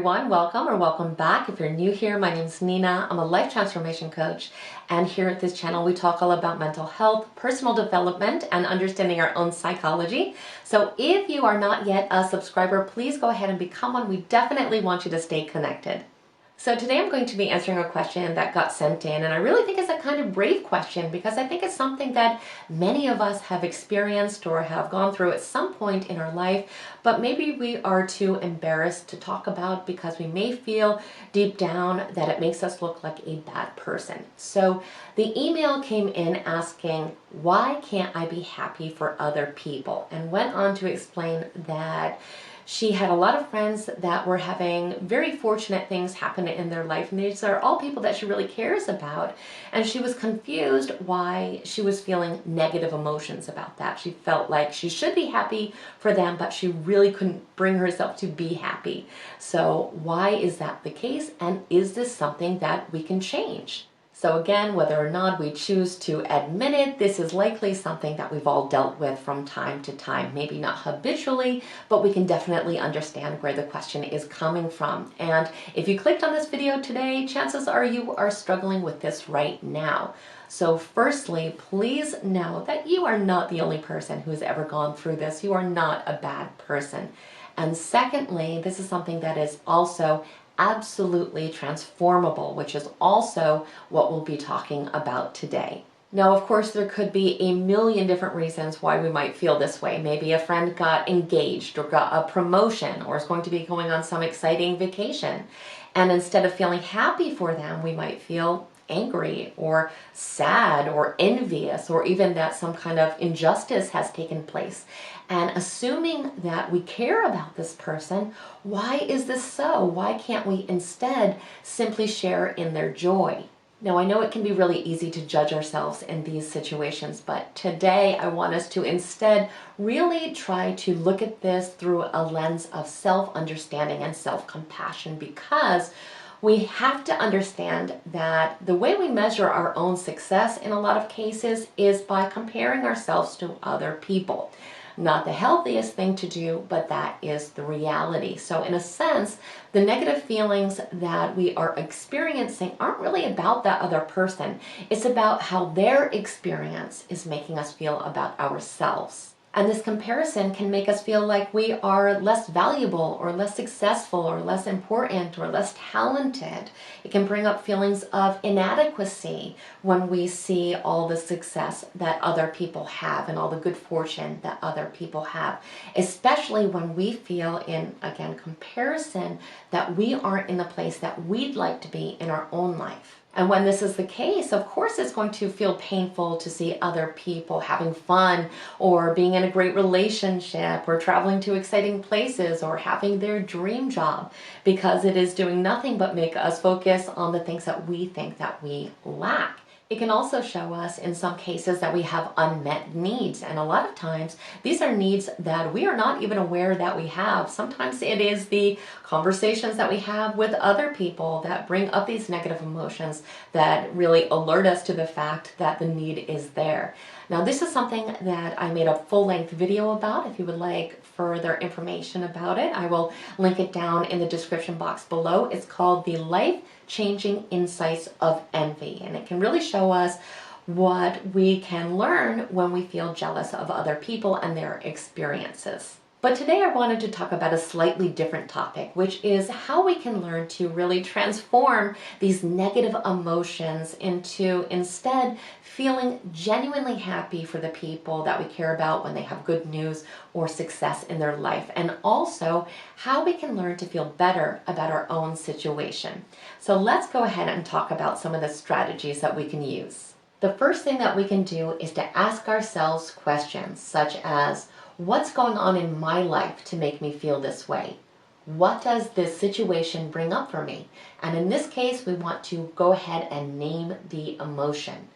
everyone. Welcome or welcome back. If you're new here, my name's Nina. I'm a life transformation coach. And here at this channel, we talk all about mental health, personal development, and understanding our own psychology. So if you are not yet a subscriber, please go ahead and become one. We definitely want you to stay connected. So today I'm going to be answering a question that got sent in, and I really think it's a kind of brave question because I think it's something that many of us have experienced or have gone through at some point in our life, but maybe we are too embarrassed to talk about because we may feel deep down that it makes us look like a bad person. So the email came in asking, why can't I be happy for other people? And went on to explain that she had a lot of friends that were having very fortunate things happen in their life, and these are all people that she really cares about, and she was confused why she was feeling negative emotions about that. She felt like she should be happy for them, but she really couldn't bring herself to be happy. So why is that the case, and is this something that we can change? So again, whether or not we choose to admit it, this is likely something that we've all dealt with from time to time. Maybe not habitually, but we can definitely understand where the question is coming from. And if you clicked on this video today, chances are you are struggling with this right now. So firstly, please know that you are not the only person who's ever gone through this. You are not a bad person. And secondly, this is something that is also absolutely transformable, which is also what we'll be talking about today. Now, of course, there could be a million different reasons why we might feel this way. Maybe a friend got engaged or got a promotion or is going to be going on some exciting vacation. And instead of feeling happy for them, we might feel angry or sad or envious, or even that some kind of injustice has taken place. And assuming that we care about this person, why is this so? Why can't we instead simply share in their joy? Now, I know it can be really easy to judge ourselves in these situations, but today I want us to instead really try to look at this through a lens of self-understanding and self-compassion, because we have to understand that the way we measure our own success in a lot of cases is by comparing ourselves to other people. Not the healthiest thing to do, but that is the reality. So in a sense, the negative feelings that we are experiencing aren't really about that other person. It's about how their experience is making us feel about ourselves. And this comparison can make us feel like we are less valuable or less successful or less important or less talented. It can bring up feelings of inadequacy when we see all the success that other people have and all the good fortune that other people have, especially when we feel in, again, comparison that we aren't in the place that we'd like to be in our own life. And when this is the case, of course, it's going to feel painful to see other people having fun or being in a great relationship or traveling to exciting places or having their dream job, because it is doing nothing but make us focus on the things that we think that we lack. It can also show us in some cases that we have unmet needs, and a lot of times these are needs that we are not even aware that we have. Sometimes it is the conversations that we have with other people that bring up these negative emotions that really alert us to the fact that the need is there. Now, this is something that I made a full-length video about. If you would like further information about it, I will link it down in the description box below. It's called The Life-Changing Insights of Envy, and it can really show us what we can learn when we feel jealous of other people and their experiences. But today I wanted to talk about a slightly different topic, which is how we can learn to really transform these negative emotions into instead feeling genuinely happy for the people that we care about when they have good news or success in their life, and also how we can learn to feel better about our own situation. So let's go ahead and talk about some of the strategies that we can use. The first thing that we can do is to ask ourselves questions such as, what's going on in my life to make me feel this way? What does this situation bring up for me? And in this case, we want to go ahead and name the emotion.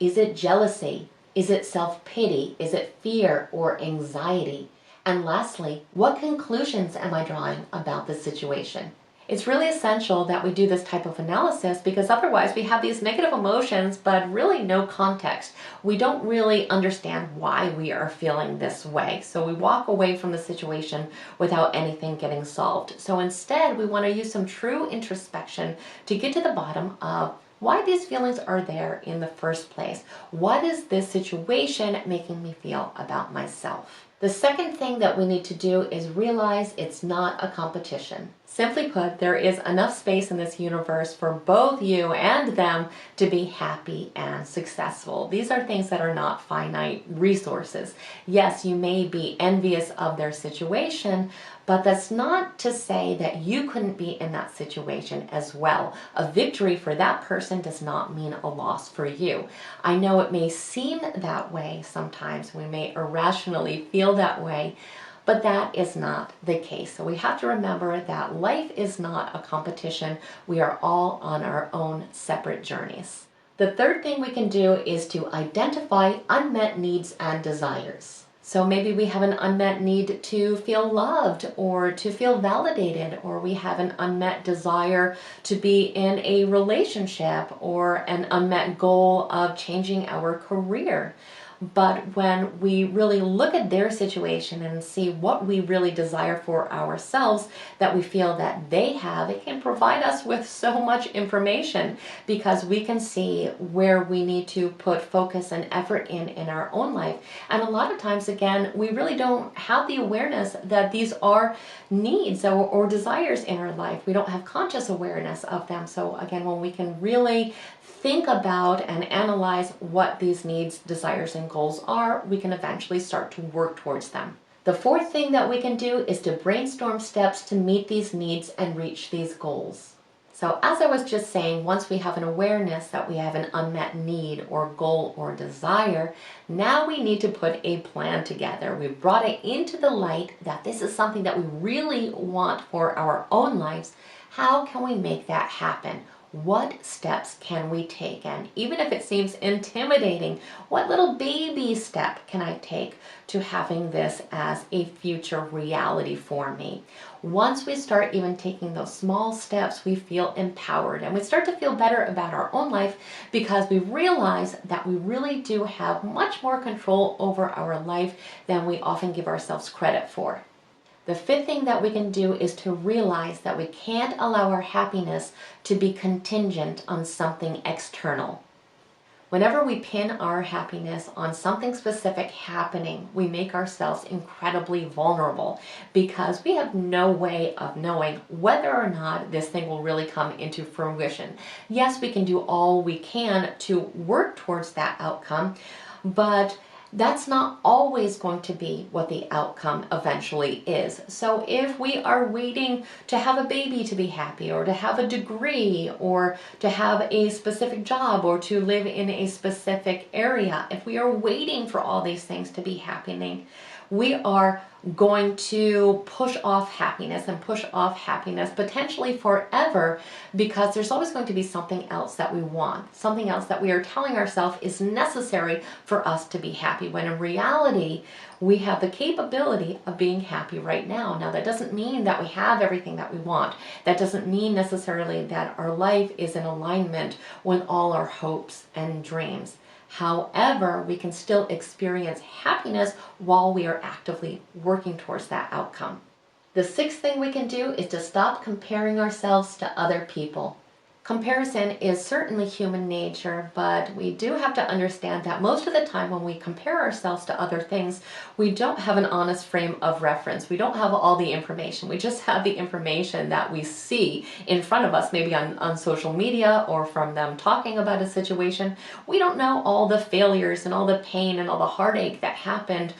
Is it jealousy? Is it self-pity? Is it fear or anxiety? And lastly, what conclusions am I drawing about this situation? It's really essential that we do this type of analysis because otherwise we have these negative emotions but really no context. We don't really understand why we are feeling this way. So we walk away from the situation without anything getting solved. So instead we want to use some true introspection to get to the bottom of why these feelings are there in the first place. What is this situation making me feel about myself? The second thing that we need to do is realize it's not a competition. Simply put, there is enough space in this universe for both you and them to be happy and successful. These are things that are not finite resources. Yes, you may be envious of their situation, but that's not to say that you couldn't be in that situation as well. A victory for that person does not mean a loss for you. I know it may seem that way sometimes. We may irrationally feel that way, but that is not the case. So we have to remember that life is not a competition. We are all on our own separate journeys. The third thing we can do is to identify unmet needs and desires. So maybe we have an unmet need to feel loved or to feel validated, or we have an unmet desire to be in a relationship or an unmet goal of changing our career. But when we really look at their situation and see what we really desire for ourselves that we feel that they have, it can provide us with so much information because we can see where we need to put focus and effort in our own life. And a lot of times, again, we really don't have the awareness that these are needs or desires in our life. We don't have conscious awareness of them. So again, when we can really think about and analyze what these needs, desires, and goals are, we can eventually start to work towards them. The fourth thing that we can do is to brainstorm steps to meet these needs and reach these goals. So as I was just saying, once we have an awareness that we have an unmet need or goal or desire, now we need to put a plan together. We've brought it into the light that this is something that we really want for our own lives. How can we make that happen? What steps can we take? And even if it seems intimidating, what little baby step can I take to having this as a future reality for me? Once we start even taking those small steps, we feel empowered and we start to feel better about our own life because we realize that we really do have much more control over our life than we often give ourselves credit for. The fifth thing that we can do is to realize that we can't allow our happiness to be contingent on something external. Whenever we pin our happiness on something specific happening, we make ourselves incredibly vulnerable because we have no way of knowing whether or not this thing will really come into fruition. Yes, we can do all we can to work towards that outcome, but that's not always going to be what the outcome eventually is. So if we are waiting to have a baby to be happy, or to have a degree, or to have a specific job, or to live in a specific area, if we are waiting for all these things to be happening, we are going to push off happiness and push off happiness potentially forever because there's always going to be something else that we want, something else that we are telling ourselves is necessary for us to be happy, when in reality we have the capability of being happy right now. Now that doesn't mean that we have everything that we want. That doesn't mean necessarily that our life is in alignment with all our hopes and dreams. However, we can still experience happiness while we are actively working towards that outcome. The sixth thing we can do is to stop comparing ourselves to other people. Comparison is certainly human nature, but we do have to understand that most of the time when we compare ourselves to other things, we don't have an honest frame of reference. We don't have all the information. We just have the information that we see in front of us, maybe on social media or from them talking about a situation. We don't know all the failures and all the pain and all the heartache that happened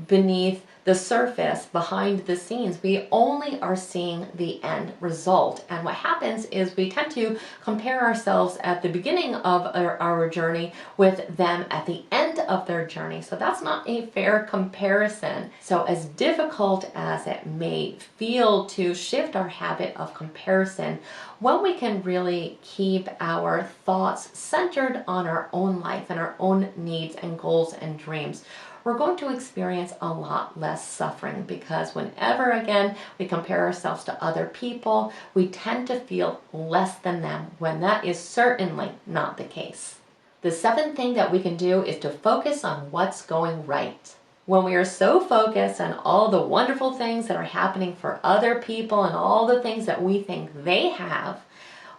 beneath the surface, behind the scenes. We only are seeing the end result. And what happens is we tend to compare ourselves at the beginning of our journey with them at the end of their journey. So that's not a fair comparison. So as difficult as it may feel to shift our habit of comparison, when we can really keep our thoughts centered on our own life and our own needs and goals and dreams, we're going to experience a lot less suffering, because whenever, again, we compare ourselves to other people, we tend to feel less than them, when that is certainly not the case. The seventh thing that we can do is to focus on what's going right. When we are so focused on all the wonderful things that are happening for other people and all the things that we think they have,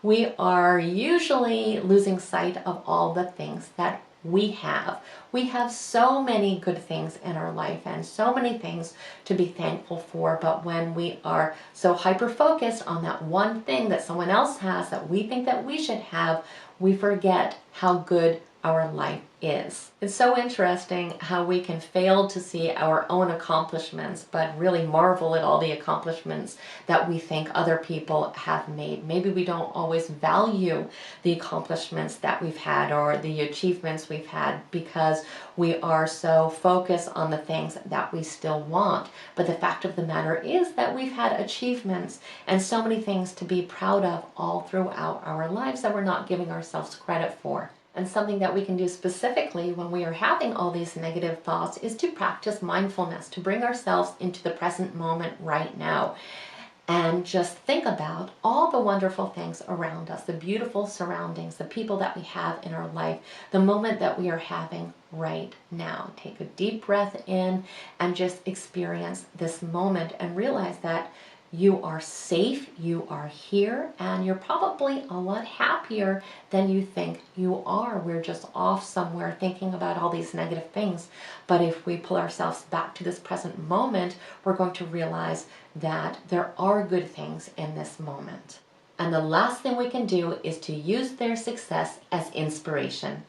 we are usually losing sight of all the things that we have. We have so many good things in our life and so many things to be thankful for, but when we are so hyper-focused on that one thing that someone else has that we think that we should have, we forget how good our life is. It's so interesting how we can fail to see our own accomplishments, but really marvel at all the accomplishments that we think other people have made. Maybe we don't always value the accomplishments that we've had or the achievements we've had, because we are so focused on the things that we still want. But the fact of the matter is that we've had achievements and so many things to be proud of all throughout our lives that we're not giving ourselves credit for. And something that we can do specifically when we are having all these negative thoughts is to practice mindfulness, to bring ourselves into the present moment right now. And just think about all the wonderful things around us, the beautiful surroundings, the people that we have in our life, the moment that we are having right now. Take a deep breath in and just experience this moment and realize that you are safe, you are here, and you're probably a lot happier than you think you are. We're just off somewhere thinking about all these negative things. But if we pull ourselves back to this present moment, we're going to realize that there are good things in this moment. And the last thing we can do is to use their success as inspiration.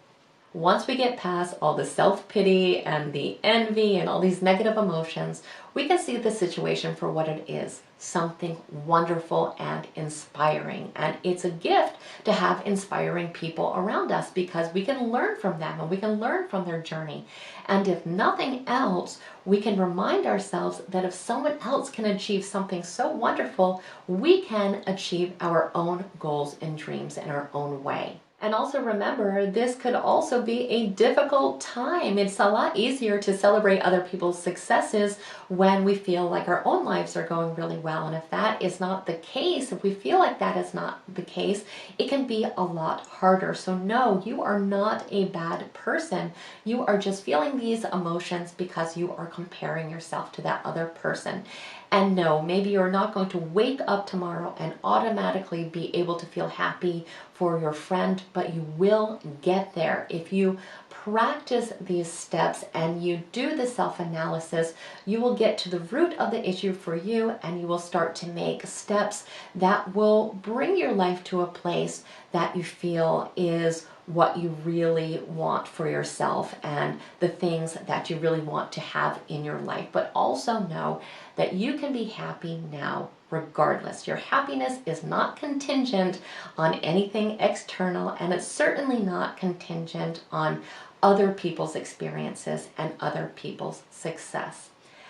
Once we get past all the self-pity and the envy and all these negative emotions, we can see the situation for what it is, something wonderful and inspiring. And it's a gift to have inspiring people around us, because we can learn from them and we can learn from their journey. And if nothing else, we can remind ourselves that if someone else can achieve something so wonderful, we can achieve our own goals and dreams in our own way. And also remember, this could also be a difficult time. It's a lot easier to celebrate other people's successes when we feel like our own lives are going really well. And if that is not the case, if we feel like that is not the case, it can be a lot harder. So no, you are not a bad person. You are just feeling these emotions because you are comparing yourself to that other person. And no, maybe you're not going to wake up tomorrow and automatically be able to feel happy for your friend, but you will get there. If you practice these steps and you do the self-analysis, you will get to the root of the issue for you, and you will start to make steps that will bring your life to a place that you feel is what you really want for yourself and the things that you really want to have in your life. But also know that you can be happy now regardless. Your happiness is not contingent on anything external, and it's certainly not contingent on other people's experiences and other people's success.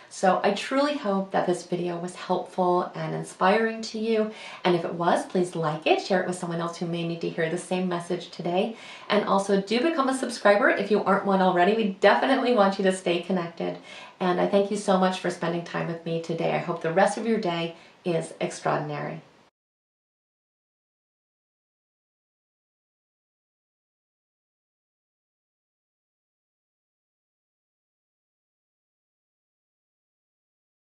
So I truly hope that this video was helpful and inspiring to you. And if it was, please like it, share it with someone else who may need to hear the same message today. And also do become a subscriber if you aren't one already. We definitely want you to stay connected. And I thank you so much for spending time with me today. I hope the rest of your day is extraordinary.